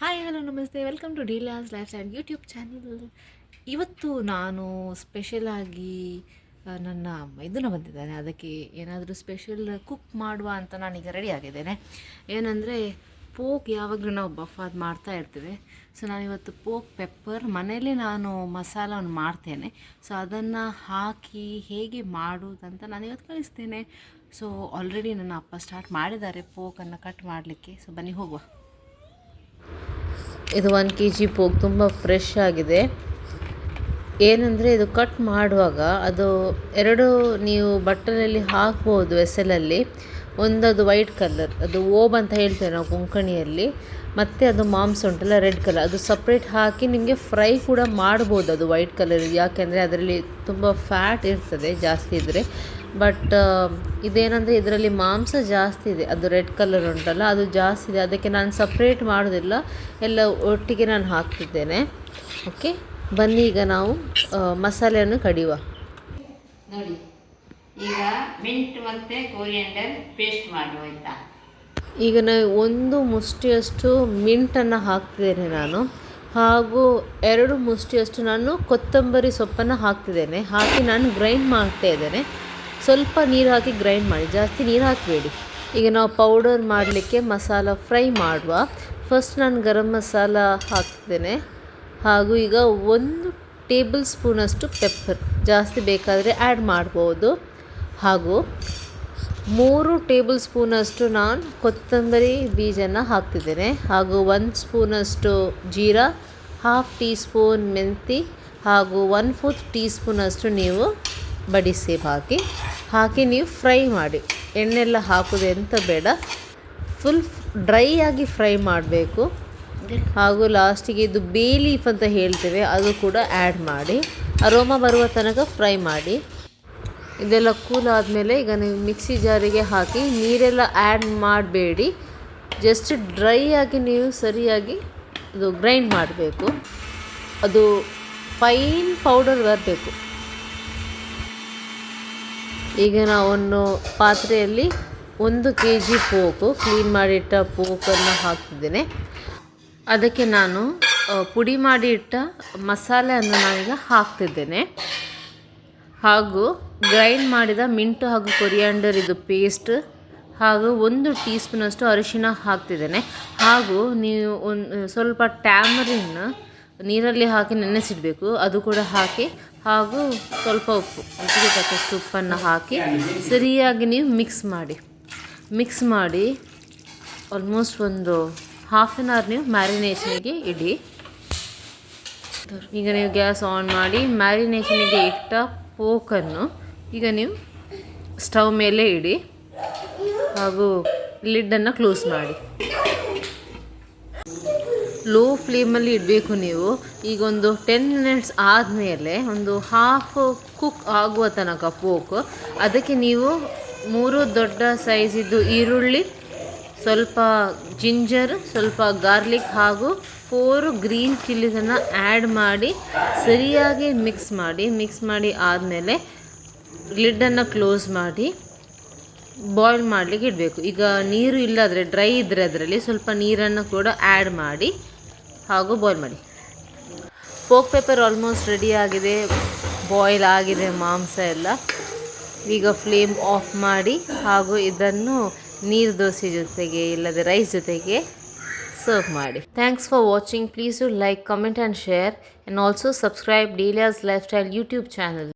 Hi hello namaste, welcome to ಡೀಲಾಸ್ lifestyle YouTube channel. ಇವತ್ತು ನಾನು ಸ್ಪೆಷಲಾಗಿ ನನ್ನ ಇದನ್ನು ಬಂದಿದ್ದೇನೆ, ಅದಕ್ಕೆ ಏನಾದರೂ ಸ್ಪೆಷಲ್ ಕುಕ್ ಮಾಡುವ ಅಂತ ನಾನೀಗ ರೆಡಿ ಆಗಿದ್ದೇನೆ. ಏನಂದರೆ ಪೋಕ್ ಯಾವಾಗಲೂ ನಾವು ಬಫಾದ್ ಮಾಡ್ತಾ ಇರ್ತೀವಿ. ಸೊ ನಾನಿವತ್ತು ಪೋಕ್ ಪೆಪ್ಪರ್ ಮನೇಲಿ ನಾನು ಮಸಾಲವನ್ನು ಮಾಡ್ತೇನೆ. ಸೊ ಅದನ್ನು ಹಾಕಿ ಹೇಗೆ ಮಾಡುವುದಂತ ನಾನಿವತ್ತು ಕಲಿಸ್ತೇನೆ. ಸೊ ಆಲ್ರೆಡಿ ನನ್ನ ಅಪ್ಪ ಸ್ಟಾರ್ಟ್ ಮಾಡಿದ್ದಾರೆ ಪೋಕನ್ನು ಕಟ್ ಮಾಡಲಿಕ್ಕೆ. ಸೊ ಬನ್ನಿ ಹೋಗುವ. ಇದು 1 kg ಪೋಕ್ ತುಂಬ ಫ್ರೆಶ್ ಆಗಿದೆ. ಏನಂದರೆ ಇದು ಕಟ್ ಮಾಡುವಾಗ ಅದು ಎರಡು ನೀವು ಬಟ್ಟಲಲ್ಲಿ ಹಾಕ್ಬೋದು ವೆಸಲಲ್ಲಿ. ಒಂದದು ವೈಟ್ ಕಲರ್, ಅದು ಓಬ್ ಅಂತ ಹೇಳ್ತೇವೆ ನಾವು ಕೊಂಕಣಿಯಲ್ಲಿ, ಮತ್ತು ಅದು ಮಾಂಸ ಉಂಟಲ್ಲ ರೆಡ್ ಕಲರ್, ಅದು ಸಪ್ರೇಟ್ ಹಾಕಿ ನಿಮಗೆ ಫ್ರೈ ಕೂಡ ಮಾಡ್ಬೋದು ಅದು ವೈಟ್ ಕಲರ್. ಯಾಕೆಂದರೆ ಅದರಲ್ಲಿ ತುಂಬ ಫ್ಯಾಟ್ ಇರ್ತದೆ ಜಾಸ್ತಿ ಇದ್ದರೆ. ಬಟ್ ಇದೇನಂದರೆ ಇದರಲ್ಲಿ ಮಾಂಸ ಜಾಸ್ತಿ ಇದೆ, ಅದು ರೆಡ್ ಕಲರ್ ಉಂಟಲ್ಲ ಅದು ಜಾಸ್ತಿ ಇದೆ. ಅದಕ್ಕೆ ನಾನು ಸಪ್ರೇಟ್ ಮಾಡೋದಿಲ್ಲ, ಎಲ್ಲ ಒಟ್ಟಿಗೆ ನಾನು ಹಾಕ್ತಿದ್ದೇನೆ. ಓಕೆ, ಬನ್ನಿ ಈಗ ನಾವು ಮಸಾಲೆಯನ್ನು ಕಡಿಯುವ. ನೋಡಿ, ಈಗ ಮಿಂಟ್ ಮತ್ತು ಕೋರಿಯಂಡರ್ ಪೇಸ್ಟ್ ಮಾಡುವ ಆಯಿತಾ. ಈಗ ನಾವು 1 ಮುಷ್ಟಿಯಷ್ಟು ಮಿಂಟನ್ನು ಹಾಕ್ತಿದ್ದೇನೆ ನಾನು, ಹಾಗೂ 2 ಮುಷ್ಟಿಯಷ್ಟು ನಾನು ಕೊತ್ತಂಬರಿ ಸೊಪ್ಪನ್ನು ಹಾಕ್ತಿದ್ದೇನೆ. ಹಾಕಿ ನಾನು ಗ್ರೈಂಡ್ ಮಾಡ್ತಾ ಇದ್ದೇನೆ. ಸ್ವಲ್ಪ ನೀರು ಹಾಕಿ ಗ್ರೈಂಡ್ ಮಾಡಿ, ಜಾಸ್ತಿ ನೀರು ಹಾಕಬೇಡಿ. ಈಗ ನಾವು ಪೌಡರ್ ಮಾಡಲಿಕ್ಕೆ ಮಸಾಲ ಫ್ರೈ ಮಾಡುವ. ಫಸ್ಟ್ ನಾನು ಗರಂ ಮಸಾಲ ಹಾಕ್ತಿದ್ದೇನೆ, ಹಾಗೂ ಈಗ 1 ಟೇಬಲ್ ಸ್ಪೂನಷ್ಟು ಪೆಪ್ಪರ್, ಜಾಸ್ತಿ ಬೇಕಾದರೆ ಆ್ಯಡ್ ಮಾಡ್ಬೋದು. ಹಾಗೂ 3 ಟೇಬಲ್ ಸ್ಪೂನಷ್ಟು ನಾನು ಕೊತ್ತಂಬರಿ ಬೀಜನ ಹಾಕ್ತಿದ್ದೇನೆ. ಹಾಗೂ 1 ಸ್ಪೂನಷ್ಟು ಜೀರಾ, 1/2 ಟೀ ಸ್ಪೂನ್ ಮೆಂತಿ, ಹಾಗೂ 1/4 ಟೀ ಸ್ಪೂನಷ್ಟು ನೀವು ಬಡಿಸೇಬ್ ಹಾಕಿ ನೀವು ಫ್ರೈ ಮಾಡಿ. ಎಣ್ಣೆಲ್ಲ ಹಾಕೋದು ಎಂತ ಬೇಡ, ಫುಲ್ ಡ್ರೈ ಆಗಿ ಫ್ರೈ ಮಾಡಬೇಕು. ಹಾಗೂ ಲಾಸ್ಟಿಗೆ ಇದು ಬೇ ಲೀಫ್ ಅಂತ ಹೇಳ್ತೇವೆ, ಅದು ಕೂಡ ಆ್ಯಡ್ ಮಾಡಿ ಅರೋಮಾ ಬರುವ ತನಕ ಫ್ರೈ ಮಾಡಿ. ಇದೆಲ್ಲ ಕೂಲ್ ಆದಮೇಲೆ ಈಗ ನೀವು ಮಿಕ್ಸಿ ಜಾರಿಗೆ ಹಾಕಿ, ನೀರೆಲ್ಲ ಆ್ಯಡ್ ಮಾಡಬೇಡಿ, ಜಸ್ಟ್ ಡ್ರೈ ಆಗಿ ನೀವು ಸರಿಯಾಗಿ ಅದು ಗ್ರೈಂಡ್ ಮಾಡಬೇಕು. ಅದು ಫೈನ್ ಪೌಡರ್ ಬರಬೇಕು. ಈಗ ನಾವೊಂದು ಪಾತ್ರೆಯಲ್ಲಿ 1 kg ಪೋಕು, ಕ್ಲೀನ್ ಮಾಡಿಟ್ಟ ಪೋಕನ್ನು ಹಾಕ್ತಿದ್ದೇನೆ. ಅದಕ್ಕೆ ನಾನು ಪುಡಿ ಮಾಡಿ ಇಟ್ಟ ಮಸಾಲೆಯನ್ನು ನಾನೀಗ ಹಾಕ್ತಿದ್ದೇನೆ. ಹಾಗೂ ಗ್ರೈಂಡ್ ಮಾಡಿದ ಮಿಂಟು ಹಾಗೂ ಕೊರಿಯಾಂಡರ್ ಇದು ಪೇಸ್ಟ್, ಹಾಗೂ 1 ಟೀ ಸ್ಪೂನಷ್ಟು ಅರಿಶಿನ ಹಾಕ್ತಿದ್ದೇನೆ. ಹಾಗೂ ನೀವು ಸ್ವಲ್ಪ ಟ್ಯಾಮರಿನ್ ನೀರಲ್ಲಿ ಹಾಕಿ ನೆನೆಸಿಡಬೇಕು, ಅದು ಕೂಡ ಹಾಕಿ. ಹಾಗೂ ಸ್ವಲ್ಪ ಉಪ್ಪು, ರುಚಿಗೆ ತಕ್ಕಷ್ಟು ಉಪ್ಪನ್ನು ಹಾಕಿ ಸರಿಯಾಗಿ ನೀವು ಮಿಕ್ಸ್ ಮಾಡಿ ಆಲ್ಮೋಸ್ಟ್ ಒಂದು 1/2 ಅವರ್ ನೀವು ಮ್ಯಾರಿನೇಷನಿಗೆ ಇಡಿ. ಈಗ ನೀವು ಗ್ಯಾಸ್ ಆನ್ ಮಾಡಿ ಮ್ಯಾರಿನೇಷನಿಗೆ ಇಟ್ಟ ಪೋಕನ್ನು ಈಗ ನೀವು ಸ್ಟವ್ ಮೇಲೆ ಇಡಿ, ಹಾಗೂ ಲಿಡ್ಡನ್ನು ಕ್ಲೋಸ್ ಮಾಡಿ. ಲೋ ಫ್ಲೇಮಲ್ಲಿ ಇಡಬೇಕು ನೀವು. ಈಗ ಒಂದು 10 ಮಿನಿಟ್ಸ್ ಆದಮೇಲೆ ಒಂದು ಹಾಫ್ ಕುಕ್ ಆಗುವ ತನಕ ಪೋಕ್, ಅದಕ್ಕೆ ನೀವು 3 ದೊಡ್ಡ ಸೈಜಿದ್ದು ಈರುಳ್ಳಿ, ಸ್ವಲ್ಪ ಜಿಂಜರ್, ಸ್ವಲ್ಪ ಗಾರ್ಲಿಕ್, ಹಾಗೂ 4 ಗ್ರೀನ್ ಚಿಲ್ಲಿಸನ್ನು ಆ್ಯಡ್ ಮಾಡಿ ಸರಿಯಾಗಿ ಮಿಕ್ಸ್ ಮಾಡಿ ಆದಮೇಲೆ ಲಿಡ್ಡನ್ನು ಕ್ಲೋಸ್ ಮಾಡಿ ಬಾಯ್ಲ್ ಮಾಡಲಿಕ್ಕೆ ಇಡಬೇಕು. ಈಗ ನೀರು ಇಲ್ಲದ್ರೆ, ಡ್ರೈ ಇದ್ದರೆ ಅದರಲ್ಲಿ ಸ್ವಲ್ಪ ನೀರನ್ನು ಕೂಡ ಆ್ಯಡ್ ಮಾಡಿ ಹಾಗೂ ಬಾಯ್ಲ್ ಮಾಡಿ. ಪೋಕ್ ಪೆಪ್ಪರ್ ಆಲ್ಮೋಸ್ಟ್ ರೆಡಿ ಆಗಿದೆ, ಬಾಯ್ಲ್ ಆಗಿದೆ ಮಾಂಸ ಎಲ್ಲ. ಈಗ ಫ್ಲೇಮ್ ಆಫ್ ಮಾಡಿ ಹಾಗೂ ಇದನ್ನು ನೀರು ದೋಸೆ ಜೊತೆಗೆ ಇಲ್ಲದೆ ರೈಸ್ ಜೊತೆಗೆ ಸರ್ವ್ ಮಾಡಿ. Thanks for watching. Please do like, comment and share, and also subscribe ಡೀಲಿಯಾಸ್ ಲೈಫ್ ಸ್ಟೈಲ್ ಯೂಟ್ಯೂಬ್ ಚಾನಲ್.